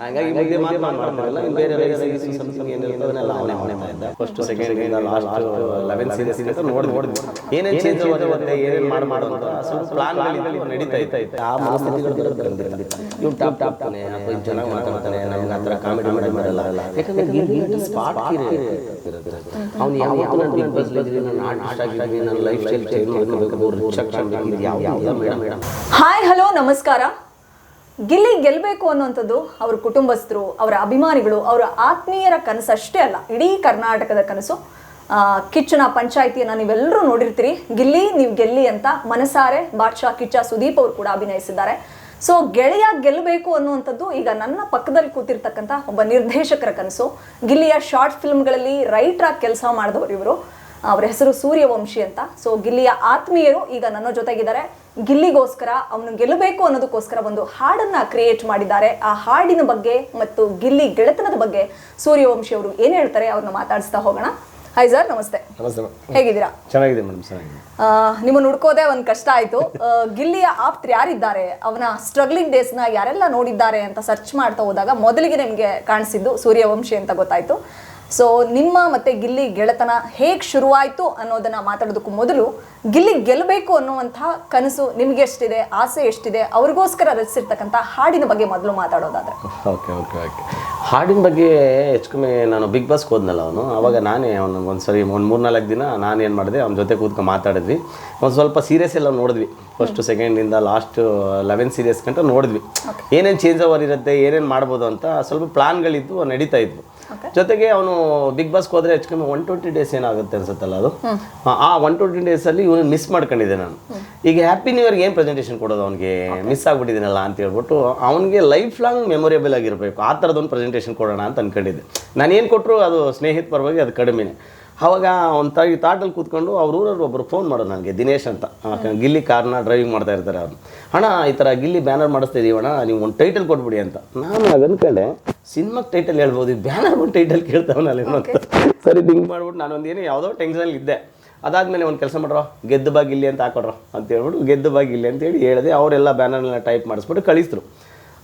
ಹಾಗಾಗಿ ಮುಂದೆ ಮಾಡ್ತಾರಲ್ಲ ಬೇರೆ ಬೇರೆ ಸಮಥಿಂಗ್ ಏನಿರ್ತದನ್ನೆಲ್ಲ ಅವನೇ ಮಾಡ್ತಾ ಇದ್ದ. ಫಸ್ಟ್ ಸೆಕೆಂಡ್ ಇಂದ ಲಾಸ್ಟ್ 11 ಸೀರೀಸ್ ಅಂತ ನೋಡಿದ್ವಿ. ಏನೇನು ಚೇಂಜ್ ಆಗುತ್ತೆ ಏನೇನು ಮಾಡೋದು ಅಂತ ಸ್ವಲ್ಪ ಪ್ಲಾನ್ಗಳು ನಡೀತಾ ಇತ್ತು. ಆ ಮನಸ್ಥಿತಿಗಳು ಬಂದಿರಲಿಲ್ಲ. ಇವ್ನು ಟಾಪ್ ತಾನೆ, ಅಥವಾ ಚೆನ್ನಾಗಿ ಮಾತಾಡ್ತಾನೆ, ನಮ್ಗೆ ಆ ಥರ ಕಾಮಿಡಿ ಮಾಡಿ ಬರಲ್ಲ. ಯಾಕಂದ್ರೆ ಸ್ಪಾಟ್ ಅವ್ನು ಯಾವತ್ತೂ ನಾನು ಬಿಗ್ ಬಾಸ್ ನಾನು ಆರ್ಟಿಸ್ಟ್ ಆಗಿದ್ದೀನಿ, ನನ್ನ ಲೈಫ್ ಸ್ಟೈಲ್ ಚೇಂಜ್ ಮಾಡ್ಕೋಬೇಕು, ರಿಚ್ ಆಗ್ಬೇಕು, ಯಾವ ಮೇಡಮ್. ಹಾಯ್ ಹಲೋ ನಮಸ್ಕಾರ. ಗಿಲ್ಲಿ ಗೆಲ್ಲಬೇಕು ಅನ್ನುವಂಥದ್ದು ಅವರ ಕುಟುಂಬಸ್ಥರು, ಅವರ ಅಭಿಮಾನಿಗಳು, ಅವರ ಆತ್ಮೀಯರ ಕನಸು ಅಷ್ಟೇ ಅಲ್ಲ, ಇಡೀ ಕರ್ನಾಟಕದ ಕನಸು. ಕಿಚ್ಚನ ಪಂಚಾಯಿತಿಯನ್ನು ನೀವೆಲ್ಲರೂ ನೋಡಿರ್ತೀರಿ. ಗಿಲ್ಲಿ ನೀವು ಗೆಲ್ಲಿ ಅಂತ ಮನಸಾರೆ ಬಾದ್ಶಾ ಕಿಚ್ಚ ಸುದೀಪ್ ಅವರು ಕೂಡ ಅಭಿನಯಿಸಿದ್ದಾರೆ. ಸೊ ಗೆಳೆಯ ಗೆಲ್ಲಬೇಕು ಅನ್ನುವಂಥದ್ದು ಈಗ ನನ್ನ ಪಕ್ಕದಲ್ಲಿ ಕೂತಿರ್ತಕ್ಕಂಥ ಒಬ್ಬ ನಿರ್ದೇಶಕರ ಕನಸು. ಗಿಲ್ಲಿಯ ಶಾರ್ಟ್ ಫಿಲ್ಮ್ಗಳಲ್ಲಿ ರೈಟರ್ ಆಗಿ ಕೆಲಸ ಮಾಡಿದವರು ಇವರು. ಅವರ ಹೆಸರು ಸೂರ್ಯವಂಶಿ ಅಂತ. ಸೊ ಗಿಲ್ಲಿಯ ಆತ್ಮೀಯರು ಈಗ ನನ್ನ ಜೊತೆಗಿದ್ದಾರೆ. ಗಿಲ್ಲಿಗೋಸ್ಕರ ಅವನು ಗೆಲ್ಲಬೇಕು ಅನ್ನೋದಕ್ಕೋಸ್ಕರ ಒಂದು ಹಾಡನ್ನ ಕ್ರಿಯೇಟ್ ಮಾಡಿದ್ದಾರೆ. ಆ ಹಾಡಿನ ಬಗ್ಗೆ ಮತ್ತು ಗಿಲ್ಲಿ ಗೆಳೆತನದ ಬಗ್ಗೆ ಸೂರ್ಯವಂಶಿ ಅವರು ಏನು ಹೇಳ್ತಾರೆ ಅವ್ರನ್ನ ಮಾತಾಡಿಸ್ತಾ ಹೋಗೋಣ. ಹಾಯ್ ಸರ್, ನಮಸ್ತೆ. ನಮಸ್ತೆ, ಹೇಗಿದ್ದೀರಾ? ಚೆನ್ನಾಗಿದೆ ಮೇಡಮ್, ಚೆನ್ನಾಗಿದೆ. ನಿಮ್ಮನ್ನು ಹುಡ್ಕೋದೆ ಒಂದು ಕಷ್ಟ ಆಯಿತು. ಗಿಲ್ಲಿಯ ಆಪ್ತರು ಯಾರಿದ್ದಾರೆ, ಅವನ ಸ್ಟ್ರಗ್ಲಿಂಗ್ ಡೇಸ್ನ ಯಾರೆಲ್ಲ ನೋಡಿದ್ದಾರೆ ಅಂತ ಸರ್ಚ್ ಮಾಡ್ತಾ ಹೋದಾಗ ಮೊದಲಿಗೆ ನಿಮಗೆ ಕಾಣಿಸಿದ್ದು ಸೂರ್ಯವಂಶಿ ಅಂತ ಗೊತ್ತಾಯಿತು. ಸೊ ನಿಮ್ಮ ಮತ್ತು ಗಿಲ್ಲಿ ಗೆಳೆತನ ಹೇಗೆ ಶುರುವಾಯಿತು ಅನ್ನೋದನ್ನ ಮಾತಾಡೋದಕ್ಕೂ ಮೊದಲು ಗಿಲ್ಲಿ ಗೆಲ್ಲಬೇಕು ಅನ್ನುವಂತಹ ಕನಸು ನಿಮಗೆ ಎಷ್ಟಿದೆ, ಆಸೆ ಎಷ್ಟಿದೆ, ಅವ್ರಿಗೋಸ್ಕರ ರಚಿಸಿರ್ತಕ್ಕಂಥ ಹಾಡಿನ ಬಗ್ಗೆ ಮೊದಲು ಮಾತಾಡೋದಾದ್ರೆ. ಓಕೆ ಓಕೆ ಓಕೆ ಹಾಡಿನ ಬಗ್ಗೆ ಹೆಚ್ಚು ಕಮ್ಮಿ ನಾನು ಬಿಗ್ ಬಾಸ್ಗೆ ಹೋದ್ನಲ್ಲ ಅವನು, ಆವಾಗ ನಾನೇ ಒಂದು ಸರಿ ಒಂದು 3-4 ದಿನ ನಾನೇನು ಮಾಡಿದೆ, ಅವನ ಜೊತೆ ಕೂತ್ಕೊಂಡು ಮಾತಾಡಿದ್ವಿ. ಒಂದು ಸ್ವಲ್ಪ ಸೀರಿಯಸ್ ಎಲ್ಲ ನೋಡಿದ್ವಿ. ಫಸ್ಟ್ ಸೆಕೆಂಡಿಂದ ಲಾಸ್ಟ್ 11 ಸೀರೀಸ್ ಗಂಟ ನೋಡಿದ್ವಿ. ಏನೇನು ಚೇಂಜ್ ಓವರ್ ಇರುತ್ತೆ, ಏನೇನು ಮಾಡ್ಬೋದು ಅಂತ ಸ್ವಲ್ಪ ಪ್ಲಾನ್ಗಳಿದ್ದು ನಡೀತಾ ಇದ್ವು. ಜೊತೆಗೆ ಅವನು ಬಿಗ್ ಬಾಸ್ಗೆ ಹೋದರೆ ಹೆಚ್ಚು ಕಮ್ಮಿ 120 ಡೇಸ್ ಏನಾಗುತ್ತೆ ಅನ್ಸುತ್ತಲ್ಲ ಅದು. ಆ 120 ಡೇಸಲ್ಲಿ ಇವನು ಮಿಸ್ ಮಾಡ್ಕೊಂಡಿದ್ದೆ ನಾನು. ಈಗ ಹ್ಯಾಪಿ ನ್ಯೂ ಇಯರ್ಗೆ ಏನು ಪ್ರೆಸೆಂಟೇಷನ್ ಕೊಡೋದು, ಅವ್ನಿಗೆ ಮಿಸ್ ಆಗ್ಬಿಟ್ಟಿದ್ದೀನಲ್ಲ ಅಂತ ಹೇಳ್ಬಿಟ್ಟು ಅವನಿಗೆ ಲೈಫ್ ಲಾಂಗ್ ಮೆಮೊರೇಬಲ್ ಆಗಿರಬೇಕು, ಆ ಥರದೊಂದು ಪ್ರೆಸೆಂಟೇಷನ್ ಕೊಡೋಣ ಅಂತ ಅಂದ್ಕೊಂಡಿದ್ದೆ. ನಾನು ಏನು ಕೊಟ್ಟರು ಅದು ಸ್ನೇಹಿತ ಪರವಾಗಿ ಅದು ಕಡಿಮೆನೇ. ಆವಾಗ ಒಂದು ತಾಟಲ್ಲಿ ಕೂತ್ಕೊಂಡು ಅವ್ರ ಊರಲ್ಲಿ ಒಬ್ಬರು ಫೋನ್ ಮಾಡೋದು ನನಗೆ, ದಿನೇಶ್ ಅಂತ, ಗಿಲ್ಲಿ ಕಾರ್ನ ಡ್ರೈವಿಂಗ್ ಮಾಡ್ತಾ ಇರ್ತಾರೆ ಅವರು. ಅಣ್ಣ ಈ ಥರ ಗಿಲ್ಲಿ ಬ್ಯಾನರ್ ಮಾಡಿಸ್ತಾ ಇದೀವಿ ಅಣ್ಣ, ನೀವು ಒಂದು ಟೈಟಲ್ ಕೊಟ್ಬಿಡಿ ಅಂತ. ನಾನು ಅದು ಅಂದ್ಕೊಂಡೆ, ಸಿನಿಮಾಗೆ ಟೈಟಲ್ ಹೇಳ್ಬೋದು, ಬ್ಯಾನರ್ ಒಂದು ಟೈಟಲ್ ಕೇಳ್ತಾವನಲ್ಲ ಅಂತ. ಸರಿ ಥಿಂಕ್ ಮಾಡ್ಬಿಟ್ಟು ನಾನು ಒಂದೇನು ಯಾವುದೋ ಟೆನ್ಷನಲ್ಲಿ ಇದ್ದೆ. ಅದಾದಮೇಲೆ ಒಂದು ಕೆಲಸ ಮಾಡ್ರೋ, ಗೆದ್ದು ಬಾ ಗಿಲ್ಲಿ ಅಂತ ಹಾಕೊಡ್ರೋ ಅಂತ ಹೇಳ್ಬಿಟ್ಟು ಗೆದ್ದು ಬಾ ಗಿಲ್ಲಿ ಅಂತೇಳಿ ಹೇಳಿದೆ. ಅವರೆಲ್ಲ ಬ್ಯಾನರ್ನೆಲ್ಲ ಟೈಪ್ ಮಾಡಿಸ್ಬಿಟ್ಟು ಕಳಿಸಿದ್ರು.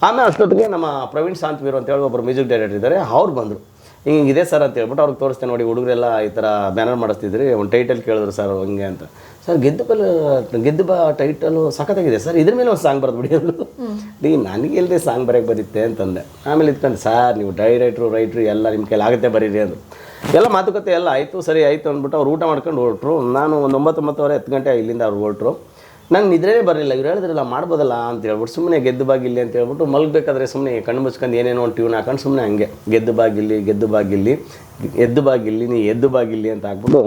ಆಮೇಲೆ ಅಷ್ಟೊತ್ತಿಗೆ ನಮ್ಮ ಪ್ರವೀಣ್ ಶಾಂತವೀರು ಅಂತೇಳಿ ಒಬ್ಬರು ಮ್ಯೂಸಿಕ್ ಡೈರೆಕ್ಟರ್ ಇದ್ದಾರೆ, ಅವ್ರು ಬಂದರು. ಹಿಂಗಿದೆ ಸರ್ ಅಂತ ಹೇಳ್ಬಿಟ್ಟು ಅವ್ರಿಗೆ ತೋರಿಸ್ತೆ, ನೋಡಿ ಹುಡುಗರೆಲ್ಲ ಈ ಥರ ಬ್ಯಾನರ್ ಮಾಡಿಸ್ತಿದ್ರಿ, ಒಂದು ಟೈಟಲ್ ಕೇಳಿದ್ರು ಸರ್ ಹಿಂಗೆ ಅಂತ. ಸರ್ ಗೆದ್ದು ಬಾ ಟೈಟಲು ಸಖತ್ತಾಗಿದೆ ಸರ್, ಇದ್ರ ಮೇಲೆ ಒಂದು ಸಾಂಗ್ ಬರೆದು ಬಿಡಿ ಅವರು. ನನಗೆ ಎಲ್ಲದೆ ಸಾಂಗ್ ಬರೋಕ್ಕೆ ಬರುತ್ತೆ ಅಂತಂದೆ. ಆಮೇಲೆ ಇಟ್ಕೊಂಡು ಸರ್ ನೀವು ರೈಟ್ರು ಎಲ್ಲ ನಿಮ್ಮ ಕೈಲಿ ಆಗುತ್ತೆ ಬರೀರಿ ಅದು. ಎಲ್ಲ ಮಾತುಕತೆ ಎಲ್ಲ ಆಯಿತು, ಸರಿ ಆಯಿತು ಅಂದ್ಬಿಟ್ಟು ಅವ್ರು ಊಟ ಮಾಡ್ಕೊಂಡು ಹೊರಟ್ರು. ನಾನು ಒಂದು 9-9:30 10 ಗಂಟೆ ಇಲ್ಲಿಂದ ಅವ್ರು ಹೊರಟ್ರು. ನಂಗೆ ನಿದ್ರೇ ಬರಲಿಲ್ಲ. ಇವ್ರು ಹೇಳಿದ್ರಲ್ಲ ಮಾಡ್ಬೋದಲ್ಲ ಅಂತ ಹೇಳ್ಬಿಟ್ಟು ಸುಮ್ಮನೆ ಗೆದ್ದು ಬಾಗಿಲ್ಲಿ ಅಂತ ಹೇಳ್ಬಿಟ್ಟು ಮಲಗಬೇಕಾದ್ರೆ ಸುಮ್ಮನೆ ಕಣ್ಣು ಮುಚ್ಕೊಂಡು ಏನೇನೋ ಒಂದು ಟ್ಯೂನ್ ಹಾಕೊಂಡು ಸುಮ್ಮನೆ ಹಂಗೆ ಗೆದ್ದು ಬಾಗಿಲ್ಲಿ ಎದ್ದು ಬಾಗಿಲ್ಲಿ ನೀ ಎದ್ದು ಬಾಗಿಲ್ಲಿ ಅಂತ ಹಾಕ್ಬಿಟ್ಟು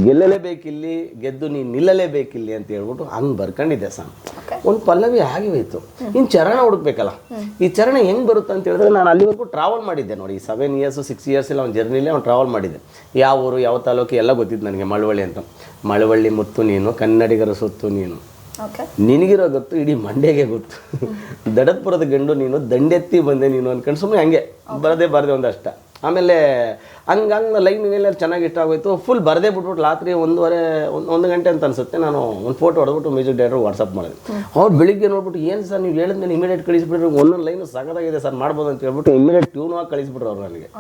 ಗೆಲ್ಲಲೇಬೇಕಿಲ್ಲಿ ಗೆದ್ದು ನೀ ನಿಲ್ಲಲೇಬೇಕಿಲ್ಲಿ ಅಂತ ಹೇಳ್ಬಿಟ್ಟು ಹಂಗೆ ಬರ್ಕೊಂಡಿದ್ದೆ ಸಾಂಗ್. ಒಂದು ಪಲ್ಲವಿ ಆಗಿ ಹೋಯ್ತು. ಇನ್ನು ಚರಣ ಹುಡುಕ್ಬೇಕಲ್ಲ, ಈ ಚರಣ ಹೆಂಗೆ ಬರುತ್ತೆ ಅಂತ ಹೇಳಿದ್ರೆ ನಾನು ಅಲ್ಲಿವರೆಗೂ ಟ್ರಾವೆಲ್ ಮಾಡಿದ್ದೆ ನೋಡಿ. 7 ಇಯರ್ಸ್ 6 ಇಯರ್ಸ್ ಎಲ್ಲ ಒಂದು ಜರ್ನಿಲೇ ಅವ್ನು ಟ್ರಾವೆಲ್ ಮಾಡಿದ್ದೆ. ಯಾವ ಊರು ಯಾವ ತಾಲೂಕು ಎಲ್ಲ ಗೊತ್ತಿತ್ತು ನನಗೆ. ಮಳವಳ್ಳಿ ಅಂತ, ಮಳವಳ್ಳಿ ಮುತ್ತು ನೀನು, ಕನ್ನಡಿಗರ ಸೊತ್ತು ನೀನು, ನಿನಗಿರೋ ಗೊತ್ತು ಇಡೀ ಮಂಡ್ಯಗೆ ಗೊತ್ತು, ದಡತ್ಪುರದ ಗಂಡು ನೀನು, ದಂಡೆತ್ತಿ ಬಂದೆ ನೀನು ಅಂದ್ಕೊಂಡು ಸುಮ್ಮನೆ ಹಂಗೆ ಬರದೆ ಒಂದಷ್ಟ. ಆಮೇಲೆ ಹಂಗೆ ಲೈನ್ ಎಲ್ಲ ಚೆನ್ನಾಗಿ ಇಷ್ಟ ಆಗೋಯ್ತು. ಫುಲ್ ಬರದೇ ಬಿಟ್ಬಿಟ್ಟು ರಾತ್ರಿ 1 ಗಂಟೆ ಅಂತ ಅನಿಸುತ್ತೆ, ನಾನು ಒಂದು ಫೋಟೋ ಹೊಡೆದ್ಬಿಟ್ಟು ಮ್ಯೂಸಿಕ್ ಡೈರೆಕ್ಟರ್ ವಾಟ್ಸಪ್ ಮಾಡಿದೆ. ಅವ್ರು ಬೆಳಿಗ್ಗೆ ನೋಡ್ಬಿಟ್ಟು ಏನು ಸರ್ ನೀವು ಹೇಳಿದ್ಮೇಲೆ ಇಮಿಡಿಯೇಟ್ ಕಳಿಸ್ಬಿಟ್ರು, ಒಂದೊಂದು ಲೈನು ಸಗದಾಗಿದೆ ಸರ್ ಮಾಡ್ಬೋದು ಅಂತ ಹೇಳ್ಬಿಟ್ಟು ಇಮಿಡಿಯೇಟ್ ಟ್ಯೂನಾಗಿ ಕಳಿಸ್ಬಿಟ್ರು ಅವ್ರು ನನಗೆ.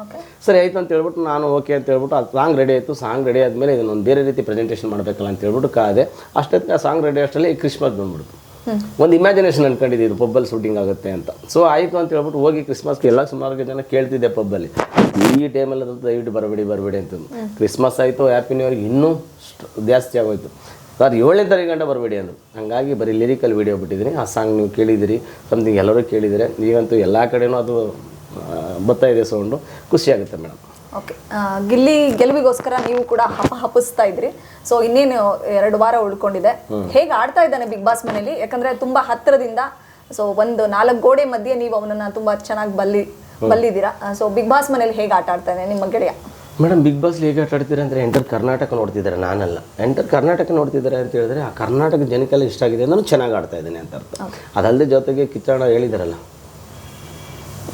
ಸರಿ ಆಯಿತು ಅಂತ ಹೇಳ್ಬಿಟ್ಟು ನಾನು ಓಕೆ ಅಂತ ಹೇಳ್ಬಿಟ್ಟು ಅದು ಸಾಂಗ್ ರೆಡಿ ಆಯಿತು. ಸಾಂಗ್ ರೆಡಿ ಆದಮೇಲೆ ಇದನ್ನೊಂದು ಬೇರೆ ರೀತಿ ಪ್ರೆಸೆಂಟೇಷನ್ ಮಾಡಬೇಕಲ್ಲ ಅಂತ ಹೇಳ್ಬಿಟ್ಟು ಕಾದೆ. ಅಷ್ಟೊತ್ತಿಗೆ ಆ ಸಾಂಗ್ ರೆಡಿ ಅಷ್ಟರಲ್ಲಿ ಕ್ರಿಸ್ಮಸ್ ಬಂದ್ಬಿಡ್ತು. ಒಂದು ಇಮ್ಯಾಜಿನೇಷನ್ ಅನ್ಕೊಂಡಿದ್ದು ಪಬ್ಬಲ್ಲಿ ಶೂಟಿಂಗ್ ಆಗುತ್ತೆ ಅಂತ. ಸೊ ಆಯಿತು ಅಂತ ಹೇಳ್ಬಿಟ್ಟು ಹೋಗಿ ಕ್ರಿಸ್ಮಸ್ಗೆ ಎಲ್ಲ ಸುಮಾರು ಜನ ಕೇಳ್ತಿದ್ದೆ ಪಬ್ಬಲ್ಲಿ, ಈ ಟೈಮಲ್ಲಿ ದಯವಿಟ್ಟು ಬರಬೇಡಿ ಅಂತ. ಕ್ರಿಸ್ಮಸ್ ಆಯಿತು, ಹ್ಯಾಪಿ ನ್ಯೂ ಇಯರ್ಗೆ ಇನ್ನೂ ಜಾಸ್ತಿ ಆಗೋಯ್ತು. ಸರ್ 7ನೇ ತಾರೀಕು ಗಂಟೆ ಬರಬೇಡಿ ಅಂದರು. ಹಂಗಾಗಿ ಬರೀ ಲಿರಿಕಲ್ ವೀಡಿಯೋ ಬಿಟ್ಟಿದ್ದೀನಿ. ಆ ಸಾಂಗ್ ನೀವು ಕೇಳಿದಿರಿ, ಸಮಥಿಂಗ್ ಎಲ್ಲರೂ ಕೇಳಿದರೆ. ಈಗಂತೂ ಎಲ್ಲ ಕಡೆನೂ ಅದು ಬರ್ತಾ ಇದೆ ಸೌಂಡು, ಖುಷಿಯಾಗುತ್ತೆ ಮೇಡಮ್. ಓಕೆ, ಗಿಲ್ಲಿ ಗೆಲುವಿಗೋಸ್ಕರ ನೀವು ಕೂಡ ಹಪ್ಪಿಸ್ತಾ ಇದ್ರಿ. ಸೊ ಇನ್ನೇನು 2 ವಾರ ಉಳ್ಕೊಂಡಿದೆ. ಹೇಗೆ ಆಡ್ತಾ ಇದ್ದಾನೆ ಬಿಗ್ ಬಾಸ್ ಮನೇಲಿ? ಯಾಕಂದ್ರೆ ತುಂಬಾ ಹತ್ತಿರದಿಂದ, ಸೊ ಒಂದು 4 ಗೋಡೆ ಮಧ್ಯೆ ನೀವು ಅವನನ್ನ ತುಂಬಾ ಚೆನ್ನಾಗಿ ಬಲ್ಲಿದ್ದೀರಾ. ಸೊ ಬಿಗ್ ಬಾಸ್ ಮನೇಲಿ ಹೇಗೆ ಆಟ ಆಡ್ತಾನೆ ನಿಮ್ಮ ಗೆಳೆಯ? ಮೇಡಮ್ ಬಿಗ್ ಬಾಸ್ ಹೇಗೆ ಆಟ ಆಡ್ತೀರಾ ಅಂದರೆ ಎಂಟರ್ ಕರ್ನಾಟಕ ನೋಡ್ತಿದ್ದಾರೆ, ನಾನಲ್ಲ. ಎಂಟರ್ ಕರ್ನಾಟಕ ನೋಡ್ತಿದ್ದಾರೆ ಅಂತ ಹೇಳಿದ್ರೆ ಆ ಕರ್ನಾಟಕ ಜನಕ್ಕೆಲ್ಲ ಇಷ್ಟ ಆಗಿದೆ, ನಾನು ಚೆನ್ನಾಗಿ ಆಡ್ತಾ ಇದ್ದೇನೆ ಅಂತ ಅರ್ಥ. ಅದಲ್ಲದೆ ಜೊತೆಗೆ ಕಿಚ್ಚಣ್ಣ ಹೇಳಿದಾರಲ್ಲ,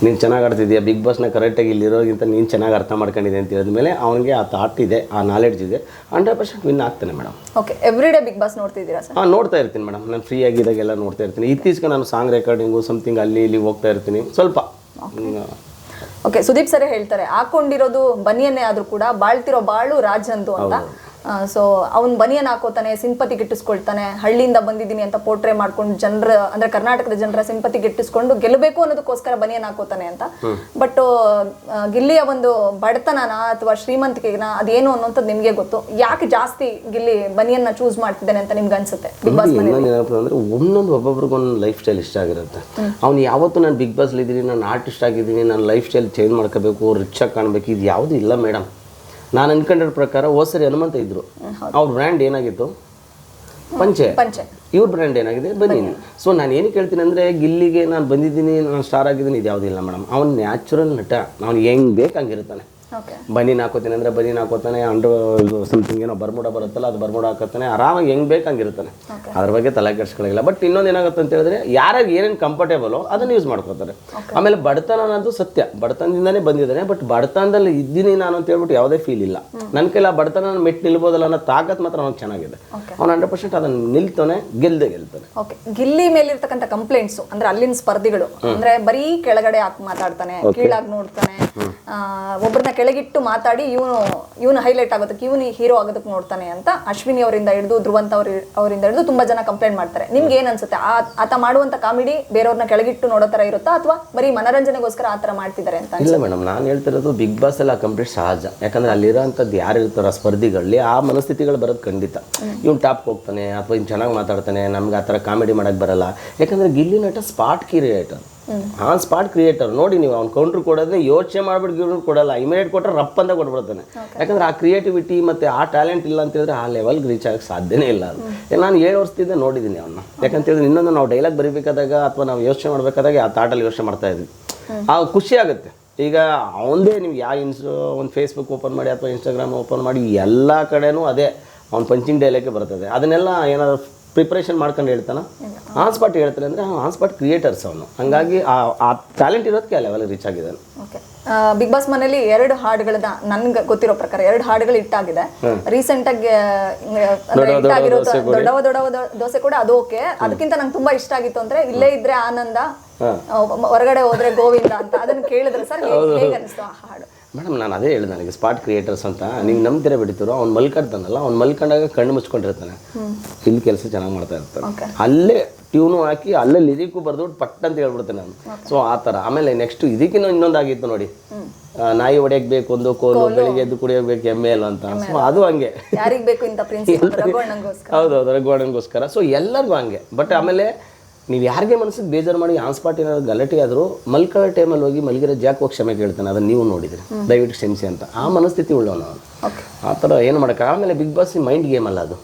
ನೀನು ಚೆನ್ನಾಗಿ ಆಡ್ತಿದ್ದೀಯಾ, ಬಿಗ್ ಬಾಸ್ನ ಕರೆಕ್ಟಾಗಿ ಇಲ್ಲಿರೋಗಿಂತ ನೀನು ಚೆನ್ನಾಗಿ ಅರ್ಥ ಮಾಡ್ಕೊಂಡಿದೆ ಅಂತ ಹೇಳಿದ್ಮೇಲೆ ಅವನಿಗೆ ಆ ಥಾಟ್ ಇದೆ, ಆ ನಾಲೆಡ್ಜ್ ಇದೆ, 100% ವಿನ್ ಆಗ್ತಾನೆ madam. Okay, everyday Bigg Boss ನೋಡ್ತಿದ್ದೀರಾ ಸರ್? ನೋಡ್ತಾ ಇರ್ತೀನಿ ಮೇಡಮ್. ನಾನು ಫ್ರೀ ಆಗಿದ್ದಾಗೆಲ್ಲ ನೋಡ್ತಾ ಇರ್ತೀನಿ. ಇತ್ತೀಚೆಗೆ ನಾನು ಸಾಂಗ್ ರೆಕಾರ್ಡಿಂಗು ಸಮಥಿಂಗ್ ಅಲ್ಲಿ ಇಲ್ಲಿ ಹೋಗ್ತಾ ಇರ್ತೀನಿ ಸ್ವಲ್ಪ. ಓಕೆ, ಸುದೀಪ್ ಸರೇ ಹೇಳ್ತಾರೆ ಹಾಕೊಂಡಿರೋದು ಬನಿಯನ್ನೇ ಆದ್ರೂ ಕೂಡ ಬಾಳ್ತಿರೋ ಬಾಳು ರಾಜಂದು ಅಂತ. ಸೊ ಅವ್ನು ಬನಿಯನ್ ಹಾಕೋತಾನೆ, ಸಿಂಪತಿ ಗಿಟ್ಟಿಸ್ಕೊಳ್ತಾನೆ, ಹಳ್ಳಿಯಿಂದ ಬಂದಿದ್ದೀನಿ ಅಂತ ಪೋರ್ಟ್ರೇ ಮಾಡ್ಕೊಂಡು ಜನರ ಅಂದ್ರೆ ಕರ್ನಾಟಕದ ಜನರ ಸಿಂಪತಿ ಗಿಟ್ಟಿಸ್ಕೊಂಡು ಗೆಲ್ಲಬೇಕು ಅನ್ನೋದಕ್ಕೋಸ್ಕರ ಬನಿಯನ್ ಹಾಕೋತಾನೆ ಅಂತ. ಬಟ್ ಗಿಲ್ಲಿಯ ಒಂದು ಬಡತನನ ಅಥವಾ ಶ್ರೀಮಂತಿಕೆನ ಅದೇನು ಅನ್ನೋಂಥದ್ದು ನಿಮ್ಗೆ ಗೊತ್ತು. ಯಾಕೆ ಜಾಸ್ತಿ ಗಿಲ್ಲಿ ಬನಿಯನ್ನ ಚೂಸ್ ಮಾಡ್ತಿದ್ದಾನೆ ಅಂತ ನಿಮ್ಗೆ ಅನ್ಸುತ್ತೆ ಬಿಗ್ ಬಾಸ್ ಅಂದ್ರೆ ಒಂದೊಂದು ಒಬ್ಬೊಬ್ರಿಗೆ ಒಂದು ಲೈಫ್ ಸ್ಟೈಲ್ ಇಷ್ಟ ಆಗಿರುತ್ತೆ. ಅವ್ನು ಯಾವತ್ತು ನಾನು ಬಿಗ್ ಬಾಸ್ ಇದ್ದೀನಿ, ನಾನು ಆರ್ಟಿಸ್ಟ್ ಆಗಿದ್ದೀನಿ, ನಾನು ಲೈಫ್ ಸ್ಟೈಲ್ ಚೇಂಜ್ ಮಾಡ್ಕೋಬೇಕು, ರಿಚ್ ಆಗಿ ಕಾಣಬೇಕು, ಇದು ಯಾವುದೂ ಇಲ್ಲ ಮೇಡಮ್. ನಾನು ಅನ್ಕೊಂಡಿರೋ ಪ್ರಕಾರ ಹೋದ್ಸರಿ ಹನುಮಂತ ಇದ್ರು, ಅವ್ರ ಬ್ರ್ಯಾಂಡ್ ಏನಾಗಿತ್ತು ಪಂಚೆ, ಇವ್ರ ಬ್ರ್ಯಾಂಡ್ ಏನಾಗಿದೆ ಬನ್ನಿ. ಸೊ ನಾನು ಏನಕ್ಕೆ ಹೇಳ್ತೀನಿ ಅಂದರೆ ಗಿಲ್ಲಿಗೆ ನಾನು ಬಂದಿದ್ದೀನಿ, ನಾನು ಸ್ಟಾರ್ ಆಗಿದ್ದೀನಿ, ಇದು ಯಾವುದಿಲ್ಲ ಮೇಡಮ್. ಅವ್ನು ನ್ಯಾಚುರಲ್ ನಟ, ಅವ್ನು ಹೆಂಗೆ ಬೇಕು ಹಂಗಿರ್ತಾನೆ. ಬನೀನ್ ಹಾಕೋತೀನಿ ಅಂದರೆ ಬನೀನ್ ಹಾಕೋತಾನೆ, ಇದು ಸಮಥಿಂಗ್ ಏನೋ ಬರ್ಮುಡ ಬರುತ್ತಲ್ಲ ಅದು ಬರ್ಮುಡ ಹಾಕೋತಾನೆ, ಆರಾಮಾಗಿ ಹೆಂಗೆ ಬೇಕು ಹಂಗಿರ್ತಾನೆ. ಅದ್ರ ಬಗ್ಗೆ ತಲೆ ಕೆಡಿಸ್ಕೊಳ್ಳಿಲ್ಲ. ಬಟ್ ಇನ್ನೊಂದು ಏನಾಗುತ್ತೆ ಅಂತ ಹೇಳಿದ್ರೆ ಯಾರಾಗ ಏನೇನು ಕಂಫರ್ಟೇಬಲೋ ಅದನ್ನು ಯೂಸ್ ಮಾಡ್ಕೋತಾರೆ. ಆಮೇಲೆ ಬಡತನ ಅನ್ನೋದು ಸತ್ಯ, ಬಡತನದಿಂದನೇ ಬಂದಿದ್ದಾನೆ. ಬಟ್ ಬಡತನದಲ್ಲಿ ಇದ್ದೀನಿ ನಾನು ಅಂತ ಹೇಳ್ಬಿಟ್ಟು ಯಾವುದೇ ಫೀಲ್ ಇಲ್ಲ. ನನ್ನ ಕೈಲಿ ಆ ಬಡತನ ಮೆಟ್ಟು ನಿಲ್ಬೋದಲ್ಲ ಅನ್ನೋ ತಾಕತ್ ಮಾತ್ರ ಅವ್ನಿಗೆ ಚೆನ್ನಾಗಿದೆ. ಅವ್ನು 100% ಅದನ್ನು ನಿಲ್ತಾನೆ, ಗೆಲ್ತಾನೆ. ಓಕೆ, ಗಿಲ್ಲಿ ಮೇಲಿರ್ತಕ್ಕಂಥ ಕಂಪ್ಲೇಂಟ್ಸ್ ಅಂದ್ರೆ ಅಲ್ಲಿನ ಸ್ಪರ್ಧಿಗಳು ಅಂದ್ರೆ ಬರೀ ಕೆಳಗಡೆ ಹಾಕಿ ಮಾತಾಡ್ತಾನೆ, ಕೀಳಾಗಿ ನೋಡ್ತಾನೆ, ಒಬ್ಬರನ್ನ ಕೆಳಗಿಟ್ಟು ಮಾತಾಡಿ ಇವನು ಹೈಲೈಟ್ ಆಗೋದಕ್ಕೆ, ಇವನು ಹೀರೋ ಆಗೋದಕ್ಕೆ ನೋಡ್ತಾನೆ ಅಂತ ಅಶ್ವಿನಿ ಅವರಿಂದ ಹಿಡಿದು ಧ್ರುವಂತ್ ಅವರಿಂದ ಹಿಡಿದು ತುಂಬಾ ಜನ ಕಂಪ್ಲೇಂಟ್ ಮಾಡ್ತಾರೆ. ನಿಮ್ಗೆ ಏನ್ ಅನ್ಸುತ್ತೆ? ಆತ ಮಾಡುವಂತ ಕಾಮಿಡಿ ಬೇರೆಯವ್ರನ್ನ ಕೆಳಗಿಟ್ಟು ನೋಡೋ ತರ ಇರುತ್ತಾ ಅಥವಾ ಬರೀ ಮನರಂಜನೆಗೋಸ್ಕರ ಆ ತರ ಮಾಡ್ತಿದ್ದಾರೆ ಅಂತ? ಇಲ್ಲ ಮೇಡಮ್, ನಾನು ಹೇಳ್ತಿರೋದು ಬಿಗ್ ಬಾಸ್ ಎಲ್ಲ ಕಂಪ್ಲೀಟ್ ಸಹಜ. ಯಾಕಂದ್ರೆ ಅಲ್ಲಿರೋಂಥದ್ದು ಯಾರು ಇರ್ತಾರೋ ಸ್ಪರ್ಧಿಗಳಲ್ಲಿ ಆ ಮನಸ್ಥಿತಿಗಳು ಬರೋದು ಖಂಡಿತ. ಇವ್ನು ಟಾಪ್ಗೆ ಹೋಗ್ತಾನೆ ಅಥವಾ ಇವ್ನು ಚೆನ್ನಾಗಿ ಮಾತಾಡ್ತಾನೆ, ನಮ್ಗೆ ಆ ಥರ ಕಾಮಿಡಿ ಮಾಡಕ್ಕೆ ಬರಲ್ಲ. ಯಾಕಂದ್ರೆ ಗಿಲ್ಲಿ ನಟ ಸ್ಪಾಟ್ ಕ್ರಿಯೇಟರ್, ಸ್ಪಾಟ್ ಕ್ರಿಯೇಟರ್. ನೋಡಿ ನೀವು ಅವ್ನು ಕೌಂಟ್ರ್ ಕೊಡೋದನ್ನ ಯೋಚನೆ ಮಾಡ್ಬಿಟ್ಟು ಗಿವ್ರು ಕೊಡಲ್ಲ, ಇಮಿಡಿಯೇಟ್ ಕೊಟ್ಟರೆ ರಪ್ ಅಂತ ಕೊಟ್ಬಿಡ್ತಾನೆ. ಯಾಕಂದ್ರೆ ಆ ಕ್ರಿಯೇಟಿವಿಟಿ ಮತ್ತು ಆ ಟ್ಯಾಲೆಂಟ್ ಇಲ್ಲ ಅಂತ ಹೇಳಿದ್ರೆ ಆ ಲೆವೆಲ್ಗೆ ರೀಚ್ ಆಗಕ್ಕೆ ಸಾಧ್ಯನೇ ಇಲ್ಲ ಅದು. ನಾನು 7 ವರ್ಷದಿಂದ ನೋಡಿದ್ದೀನಿ ಅವನ್ನ. ಯಾಕಂತ ಹೇಳಿದ್ರೆ ಇನ್ನೊಂದು ನಾವು ಡೈಲಾಗ್ ಬರೀಬೇಕಾದಾಗ ಅಥವಾ ನಾವು ಯೋಚನೆ ಮಾಡಬೇಕಾದಾಗ ಆ ತಾಟಲ್ಲಿ ಯೋಚನೆ ಮಾಡ್ತಾ ಇದ್ವಿ, ಆ ಖುಷಿ ಆಗುತ್ತೆ. ಈಗ ಅವನದೇ ನೀವು ಒಂದು ಫೇಸ್ಬುಕ್ ಓಪನ್ ಮಾಡಿ ಅಥವಾ ಇನ್ಸ್ಟಾಗ್ರಾಮ್ ಓಪನ್ ಮಾಡಿ ಎಲ್ಲ ಕಡೆನೂ ಅದೇ ಅವ್ನು ಪಂಚಿಂಗ್ ಡೈಲಾಗೆ ಬರ್ತದೆ. ಅದನ್ನೆಲ್ಲ ಏನಾದ್ರು ಪ್ರಿಪ್ರೇಷನ್ ಮಾಡ್ಕೊಂಡು ಹೇಳ್ತಾನೆ, ಆನ್ ಸ್ಪಾಟ್ ಹೇಳ್ತಾನೆ ಅಂದರೆ ಆನ್ ಸ್ಪಾಟ್ ಕ್ರಿಯೇಟರ್ಸ್ ಅವನು. ಹಂಗಾಗಿ ಆ ಟ್ಯಾಲೆಂಟ್ ಇರೋದಕ್ಕೆ ಆ ಲೆವೆಲ್ ರೀಚ್ ಆಗಿದ್ದಾನೆ. ಓಕೆ, ಬಿಗ್ ಬಾಸ್ ಮನೇಲಿ 2 ಹಾಡುಗಳನ್ನ ನನ್ಗೆ ಗೊತ್ತಿರೋ ಪ್ರಕಾರ 2 ಹಾಡುಗಳು ಇಟ್ಟಾಗಿದೆ. ರೀಸೆಂಟ್ ಆಗಿ ಇಟ್ಟಾಗಿರೋದು ದೊಡ್ಡವ ದೋಸೆ ಕೂಡ ಅದು ಓಕೆ. ಅದಕ್ಕಿಂತ ನಂಗೆ ತುಂಬಾ ಇಷ್ಟ ಆಗಿತ್ತು ಅಂದ್ರೆ ಇಲ್ಲೇ ಇದ್ರೆ ಆನಂದ, ಹೊರಗಡೆ ಹೋದ್ರೆ ಗೋವಿಂದ ಅಂತ. ಅದನ್ನ ಕೇಳಿದ್ರೆ ಸರ್ ಹೇಗೆ ಅನಿಸ್ತು ಆ ಹಾಡು? ಮೇಡಮ್ ನಾನು ಅದೇ ಹೇಳಿದೆ, ನನಗೆ ಸ್ಪಾಟ್ ಕ್ರಿಯೇಟರ್ಸ್ ಅಂತ ನೀವು ನಂಬ್ತಿರ ಬಿಡ್ತಿರೋ. ಅವ್ನು ಮಲ್ಕೊಳ್ತಾನಲ್ಲ, ಅವ್ನು ಮಲ್ಕೊಂಡಾಗ ಕಣ್ಣು ಮುಚ್ಕೊಂಡಿರ್ತಾನೆ, ಇಲ್ಲಿ ಕೆಲಸ ಚೆನ್ನಾಗಿ ಮಾಡ್ತಾ ಇರ್ತಾನೆ. ಅಲ್ಲೇ ಟ್ಯೂನು ಹಾಕಿ ಅಲ್ಲೇ ಲಿರಿಕು ಬರ್ದುಬಿಟ್ಟು ಪಟ್ ಅಂತ ಹೇಳ್ಬಿಡ್ತೇನೆ ನಾನು. ಸೊ ಆ ಥರ. ಆಮೇಲೆ ನೆಕ್ಸ್ಟ್ ಇದಕ್ಕಿನ್ನೂ ಇನ್ನೊಂದಾಗಿತ್ತು ನೋಡಿ, ನಾಯಿ ಹೊಡೆಯಕ್ಕೆ ಬೇಕು ಒಂದು ಕೋಲು, ಬೆಳಿಗ್ಗೆ ಎದ್ದು ಕುಡಿಯಬೇಕು ಎಮ್ಮೆಲ್ ಅಂತ. ಸೊ ಅದು ಹಂಗೆ ಹೌದೌದು, ರಘುವಣ್ಣನಿಗೋಸ್ಕರ. ಸೊ ಎಲ್ಲರಿಗೂ ಹಂಗೆ. ಬಟ್ ಆಮೇಲೆ ನೀವು ಯಾರಿಗೆ ಮನಸ್ಸಿಗೆ ಬೇಜಾರು ಮಾಡಿ ಆನ್ ಸ್ಪಾಟ್ ಏನಾದ್ರು ಗಲಾಟೆ ಆದರೂ ಮಲ್ಕೊಳ್ಳೋ ಟೈಮಲ್ಲಿ ಹೋಗಿ ಮಲಗಿರೋ ಜಾಕ್ ಹೋಗಿ ಕ್ಷಮೆ ಕೇಳ್ತಾನೆ, ಅದನ್ನು ನೀವು ನೋಡಿದ್ರಿ, ದಯವಿಟ್ಟು ಕ್ಷಮಿಸಿ ಅಂತ. ಆ ಮನಸ್ಥಿತಿ ಉಳ್ಳವನು ಅವನು. ಆ ಥರ ಏನು ಮಾಡೋಕ್ಕೆ. ಆಮೇಲೆ ಬಿಗ್ ಬಾಸ್ ಮೈಂಡ್ ಗೇಮ್ ಅಲ್ಲ ಅದು.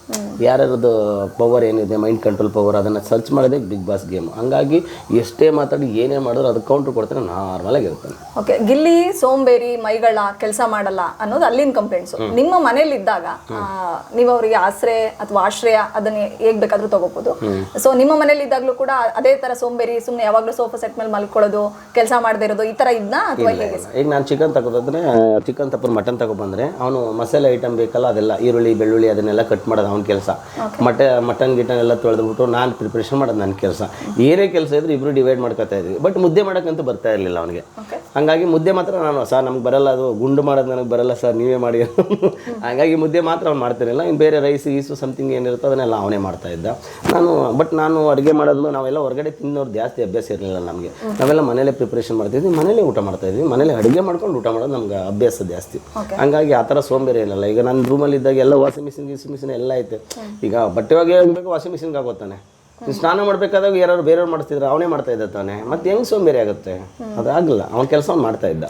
ಯಾರ್ಯಾರದ್ದು ಪವರ್ ಏನಿದೆ, ಮೈಂಡ್ ಕಂಟ್ರೋಲ್ ಪವರ್, ಅದನ್ನು ಸರ್ಚ್ ಮಾಡೋದೇ ಬಿಗ್ ಬಾಸ್ ಗೇಮ್. ಹಂಗಾಗಿ ಎಷ್ಟೇ ಮಾತಾಡಿ ಏನೇ ಮಾಡಿದ್ರು ಅದಕ್ಕೆ ಕೌಂಟ್ರ್ ಕೊಡ್ತಾರೆ, ನಾರ್ಮಲಾಗಿ ಇರ್ತಾನೆ. ಓಕೆ, ಗಿಲ್ಲಿ ಸೋಂಬೇರಿ, ಮೈಗಳ ಕೆಲಸ ಮಾಡಲ್ಲ ಅನ್ನೋದು ಅಲ್ಲಿನ ಕಂಪ್ಲೇಂಟ್ಸ್. ನಿಮ್ಮ ಮನೇಲಿದ್ದಾಗ ನೀವು ಅವರಿಗೆ ಆಶ್ರಯ ಅದನ್ನ ಹೇಗ್ ಬೇಕಾದ್ರೂ ತಗೋಬಹುದು. ಸೊ ನಿಮ್ಮ ಮನೇಲಿ ಇದ್ದಾಗಲೂ ಕೂಡ ಅದೇ ತರ ಸೋಂಬೇರಿ, ಸುಮ್ಮನೆ ಯಾವಾಗಲೂ ಸೋಫಾ ಸೆಟ್ ಮೇಲೆ ಮಲ್ಕೊಳ್ಳೋದು, ಕೆಲಸ ಮಾಡದೇ ಇರೋದು, ಈ ತರ ಇದನ್ನ ಅಥವಾ ಹೇಗೆ? ಈಗ ನಾನು ಚಿಕನ್ ತಗೋದ್ರೆ, ಚಿಕನ್ ತಪ್ಪು ಮಟನ್ ತಗೊಬಂದ್ರೆ ಅವನು ಮಸಾಲೆ ಐಟಮ್ ಬೇಕಲ್ಲ, ಅದೆಲ್ಲ ಈರುಳ್ಳಿ ಬೆಳ್ಳುಳ್ಳಿ ಅದನ್ನೆಲ್ಲ ಕಟ್ ಮಾಡೋದು ಅವ್ನ ಕೆಲಸ. ಮಟನ್ ಗಿಟನ್ ಎಲ್ಲ ತೊಳೆದ್ಬಿಟ್ಟು ನಾನು ಪ್ರಿಪ್ರೇಷನ್ ಮಾಡೋದು ನನ್ನ ಕೆಲಸ. ಏನೇ ಕೆಲಸ ಇದ್ರೆ ಇಬ್ರು ಡಿವೈಡ್ ಮಾಡ್ಕೊತಾ ಇದ್ವಿ. ಬಟ್ ಮುದ್ದೆ ಮಾಡೋಕ್ಕಂತೂ ಬರ್ತಾ ಇರಲಿಲ್ಲ ಅವನಿಗೆ. ಹಂಗಾಗಿ ಮುದ್ದೆ ಮಾತ್ರ ನಾನು, ಸರ್ ನಮ್ಗೆ ಬರಲ್ಲ, ಅದು ಗುಂಡು ಮಾಡೋದು ನನಗೆ ಬರಲ್ಲ ಸರ್, ನೀವೇ ಮಾಡಿ. ಹಾಗಾಗಿ ಮುದ್ದೆ ಮಾತ್ರ ಅವ್ನು ಮಾಡ್ತಿರಲಿಲ್ಲ. ಇನ್ನು ಬೇರೆ ರೈಸ್ ಗೀಸು ಸಮಥಿಂಗ್ ಏನಿರುತ್ತೋ ಅದನ್ನೆಲ್ಲ ಅವನೇ ಮಾಡ್ತಾ ಇದ್ದ. ನಾನು ಅಡುಗೆ ಮಾಡೋದು ನಾವೆಲ್ಲ ಹೊರಗಡೆ ತಿನ್ನೋರು ಜಾಸ್ತಿ ಅಭ್ಯಾಸ ಇರಲಿಲ್ಲ ನಮಗೆ. ನಾವೆಲ್ಲ ಮನೇಲೆ ಪ್ರಿಪ್ರೇಷನ್ ಮಾಡ್ತಿದ್ವಿ, ಮನೇಲೆ ಊಟ ಮಾಡ್ತಾ ಇದ್ವಿ, ಮನೇಲೆ ಅಡುಗೆ ಮಾಡ್ಕೊಂಡು ಊಟ ಮಾಡೋದು ನಮ್ಗೆ ಅಭ್ಯಾಸ ಜಾಸ್ತಿ. ಹಂಗಾಗಿ ಆ ಥರ ಸೋಂಬೇರಿ ಏನಲ್ಲ. ಈಗ ನನ್ನ ರೂಮಲ್ಲಿ ಇದ್ದಾಗ ಎಲ್ಲ ವಾಷಿಂಗ್ ಮಿಷಿನ್ ಎಲ್ಲ ಐತೆ. ಈಗ ಬಟ್ಟೆ ಒಗೆ ಆಗಬೇಕು, ವಾಷಿಂಗ್ ಮಿಷಿನ್ಗೆ ಆಗೋತಾನೆ. ಸ್ನಾನ ಮಾಡಬೇಕಾದಾಗ ಯಾರು ಬೇರೆಯವ್ರು ಮಾಡಿಸ್ತಿದ್ರೆ ಅವನೇ ಮಾಡ್ತಾ ಇದ್ದ ತಾನೆ. ಮತ್ತೆ ಹೆಂಗೆ ಸೋಂಬೇರಿ ಆಗುತ್ತೆ? ಅದಾಗಲ್ಲ, ಅವನ ಕೆಲಸ ಅವ್ನು ಮಾಡ್ತಾ ಇದ್ದ.